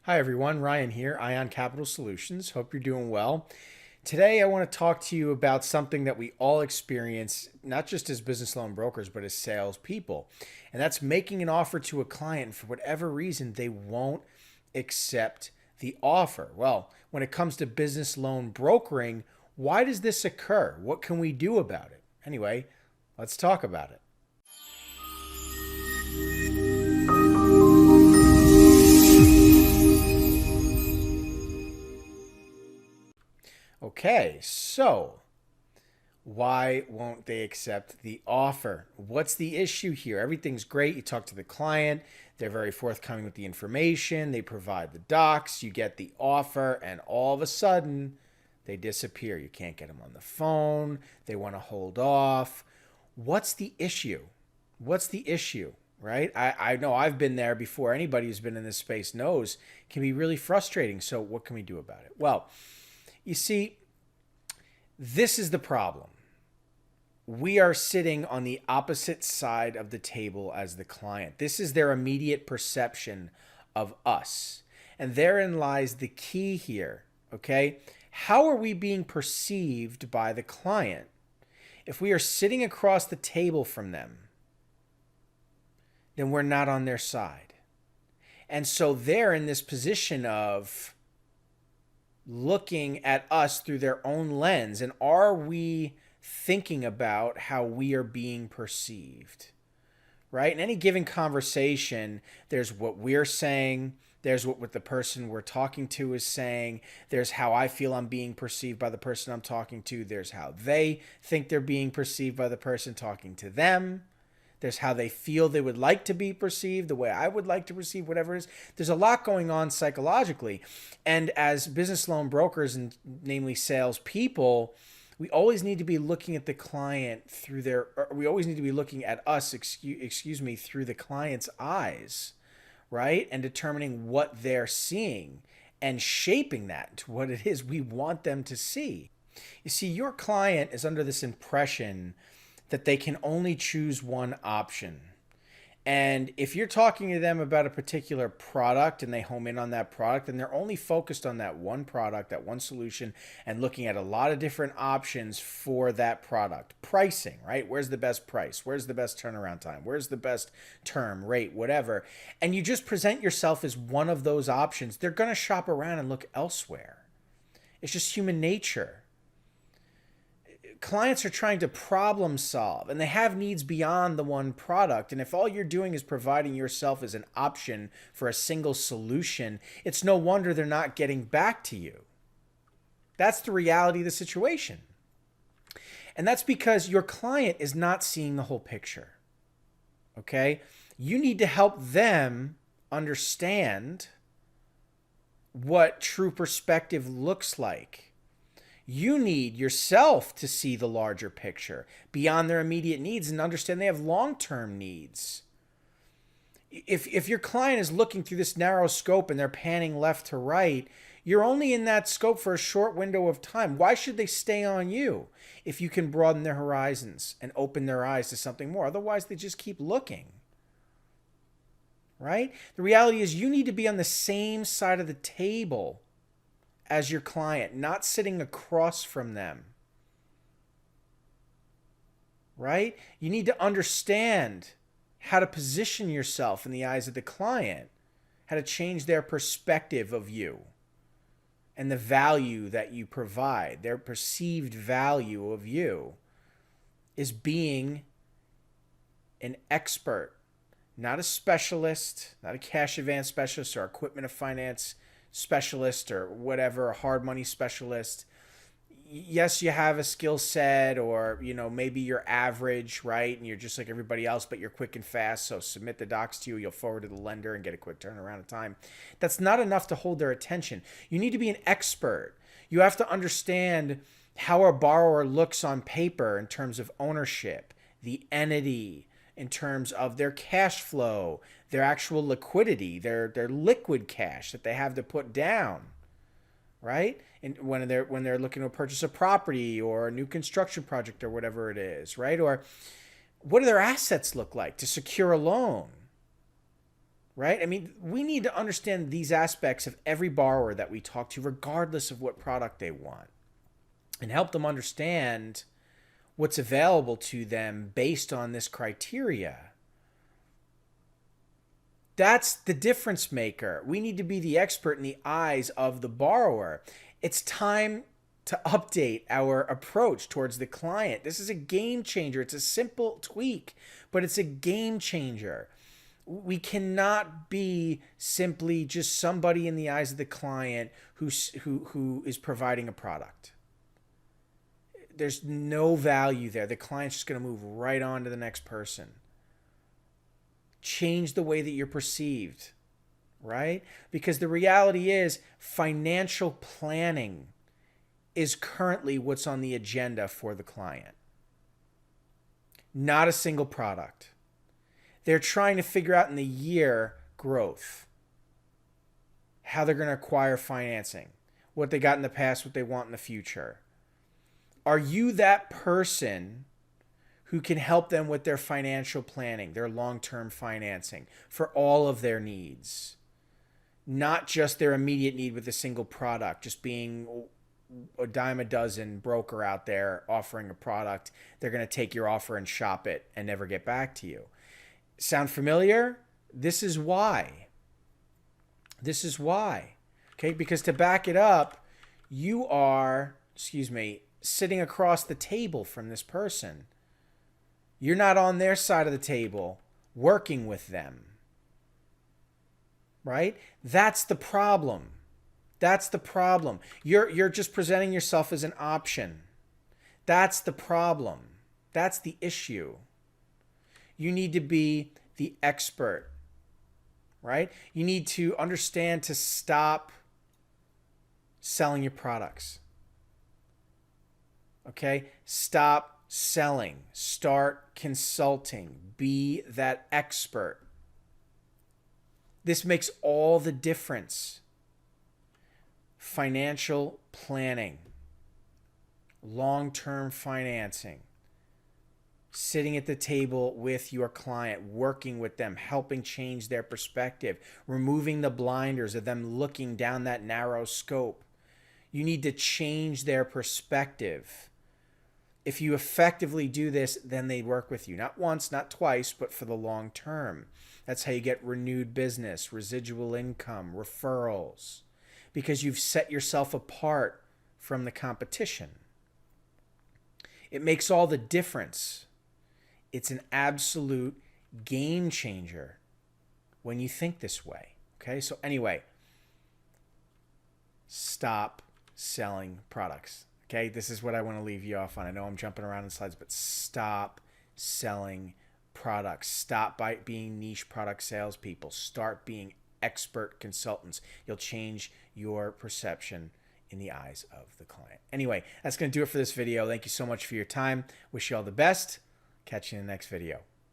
Hi everyone, Ryan here, Ion Capital Solutions. Hope you're doing well. Today I want to talk to you about something that we all experience, not just as business loan brokers, but as salespeople. And that's making an offer to a client, and for whatever reason, they won't accept the offer. Well, when it comes to business loan brokering, why does this occur? What can we do about it? Anyway, let's talk about it. Okay, so why won't they accept the offer? What's the issue here? Everything's great. You talk to the client, they're very forthcoming with the information, they provide the docs, you get the offer, and all of a sudden they disappear. You can't get them on the phone, they want to hold off. What's the issue? What's the issue? Right? I know I've been there before. Anybody who's been in this space knows it can be really frustrating. So, what can we do about it? Well, you see, this is the problem. We are sitting on the opposite side of the table as the client. This is their immediate perception of us. And therein lies the key here, okay? How are we being perceived by the client? If we are sitting across the table from them, then we're not on their side. And so they're in this position of looking at us through their own lens. And are we thinking about how we are being perceived? Right? In any given conversation, there's what we're saying, there's what the person we're talking to is saying, there's how I feel I'm being perceived by the person I'm talking to, there's how they think they're being perceived by the person talking to them. There's how they feel they would like to be perceived, the way I would like to perceive, whatever it is. There's a lot going on psychologically. And as business loan brokers, and namely salespeople, we always need to be looking at the client through we always need to be looking at us, excuse me, through the client's eyes, right? And determining what they're seeing and shaping that to what it is we want them to see. You see, your client is under this impression that they can only choose one option. And if you're talking to them about a particular product and they home in on that product, and they're only focused on that one product, that one solution, and looking at a lot of different options for that product. Pricing, right? Where's the best price? Where's the best turnaround time? Where's the best term, rate, whatever? And you just present yourself as one of those options. They're going to shop around and look elsewhere. It's just human nature. Clients are trying to problem solve and they have needs beyond the one product. And if all you're doing is providing yourself as an option for a single solution, it's no wonder they're not getting back to you. That's the reality of the situation. And that's because your client is not seeing the whole picture. Okay? You need to help them understand what true perspective looks like. You need yourself to see the larger picture beyond their immediate needs and understand they have long-term needs. If your client is looking through this narrow scope and they're panning left to right, you're only in that scope for a short window of time. Why should they stay on you if you can broaden their horizons and open their eyes to something more? Otherwise, they just keep looking. Right? The reality is you need to be on the same side of the table as your client, not sitting across from them. Right? You need to understand how to position yourself in the eyes of the client, how to change their perspective of you and the value that you provide. Their perceived value of you is being an expert, not a specialist, not a cash advance specialist or equipment of finance specialist or whatever, a hard money specialist. Yes, you have a skill set, or maybe you're average, right? And you're just like everybody else, but you're quick and fast. So submit the docs to you, you'll forward to the lender and get a quick turnaround of time. That's not enough to hold their attention. You need to be an expert. You have to understand how a borrower looks on paper in terms of ownership, the entity, in terms of their cash flow, their actual liquidity, their liquid cash that they have to put down, right? And when they're looking to purchase a property or a new construction project or whatever it is, right? Or what do their assets look like to secure a loan, right? I mean, we need to understand these aspects of every borrower that we talk to, regardless of what product they want, and help them understand what's available to them based on this criteria. That's the difference maker. We need to be the expert in the eyes of the borrower. It's time to update our approach towards the client. This is a game changer. It's a simple tweak, but it's a game changer. We cannot be simply just somebody in the eyes of the client who is providing a product. There's no value there. The client's just going to move right on to the next person. Change the way that you're perceived, right? Because the reality is financial planning is currently what's on the agenda for the client. Not a single product. They're trying to figure out in the year growth, how they're going to acquire financing, what they got in the past, what they want in the future. Are you that person who can help them with their financial planning, their long-term financing for all of their needs? Not just their immediate need with a single product, just being a dime a dozen broker out there offering a product. They're going to take your offer and shop it and never get back to you. Sound familiar? This is why. This is why. Okay, because to back it up, you are, sitting across the table from this person. You're not on their side of the table working with them. Right? That's the problem. That's the problem. You're just presenting yourself as an option. That's the problem. That's the issue. You need to be the expert, right? You need to understand to stop selling your products. Okay? Stop selling. Start consulting. Be that expert. This makes all the difference. Financial planning, long-term financing, sitting at the table with your client, working with them, helping change their perspective, removing the blinders of them looking down that narrow scope. You need to change their perspective. If you effectively do this, then they work with you. Not once, not twice, but for the long term. That's how you get renewed business, residual income, referrals, because you've set yourself apart from the competition. It makes all the difference. It's an absolute game changer when you think this way. Okay, so anyway, stop selling products. Okay, this is what I want to leave you off on. I know I'm jumping around in slides, but stop selling products. Stop by being niche product salespeople. Start being expert consultants. You'll change your perception in the eyes of the client. Anyway, that's going to do it for this video. Thank you so much for your time. Wish you all the best. Catch you in the next video.